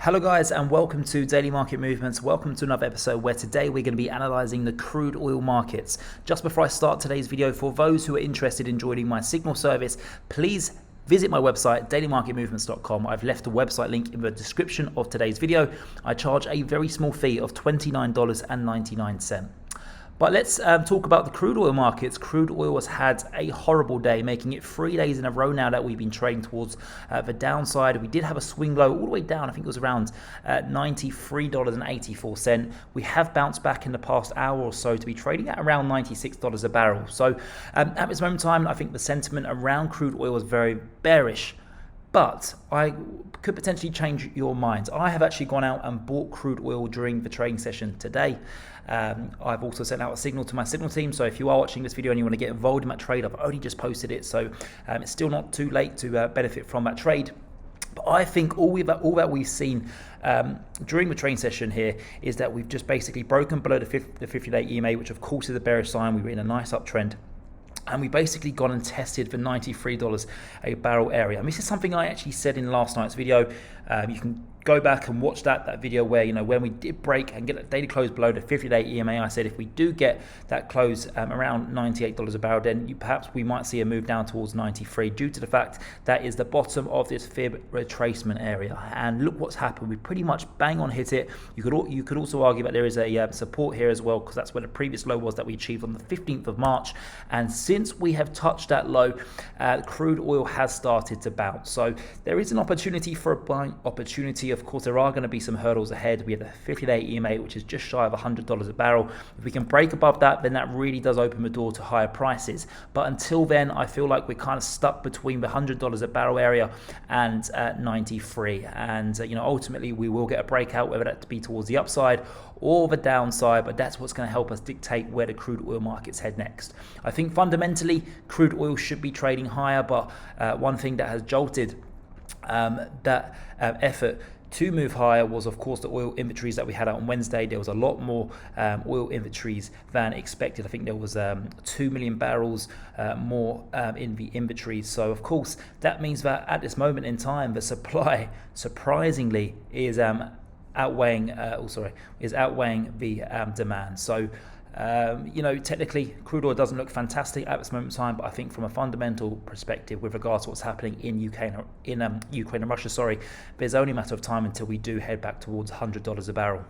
Hello guys, and welcome to Daily Market Movements. Welcome to another episode where today we're going to be analysing the crude oil markets. Just before I start today's video, for those who are interested in joining my Signal service, please visit my website, dailymarketmovements.com. I've left a website link in the description of today's video. I charge a very small fee of $29.99. But let's talk about the crude oil markets. Crude oil has had a horrible day, making it 3 days in a row now that we've been trading towards the downside. We did have a swing low all the way down. I think it was around $93.84. We have bounced back in the past hour or so to be trading at around $96 a barrel. So at this moment in time, I think the sentiment around crude oil was very bearish. But I could potentially change your minds. I have actually gone out and bought crude oil during the trading session today. I've also sent out a signal to my Signal team. So if you are watching this video and you want to get involved in that trade, I've only just posted it. So it's still not too late to benefit from that trade. But I think all that we've seen during the trading session here is that we've just basically broken below the 50-day EMA, which of course is a bearish sign. We were in a nice uptrend. And we basically gone and tested the $93 a barrel area. And this is something I actually said in last night's video. You can go back and watch that video where, when we did break and get a daily close below the 50-day EMA, I said if we do get that close around $98 a barrel, then perhaps we might see a move down towards 93 due to the fact that is the bottom of this fib retracement area. And look what's happened. We pretty much bang on hit it. You could also argue that there is a support here as well, because that's where the previous low was that we achieved on the 15th of March. And since we have touched that low, crude oil has started to bounce. So there is an opportunity for a buying opportunity. Of course, there are going to be some hurdles ahead. We have the 50-day EMA, which is just shy of $100 a barrel. If we can break above that, then that really does open the door to higher prices. But until then, I feel like we're kind of stuck between the $100 a barrel area and 93. And ultimately, we will get a breakout, whether that be towards the upside or the downside. But that's what's going to help us dictate where the crude oil markets head next. I think fundamentally, crude oil should be trading higher. But one thing that has jolted that effort to move higher was, of course, the oil inventories that we had out on Wednesday. There was a lot more oil inventories than expected. I think there was 2 million barrels more in the inventories. So, of course, that means that at this moment in time, the supply, surprisingly, is outweighing the demand. So, technically, crude oil doesn't look fantastic at this moment in time, but I think from a fundamental perspective, with regards to what's happening in Ukraine and Russia, there's only a matter of time until we do head back towards $100 a barrel.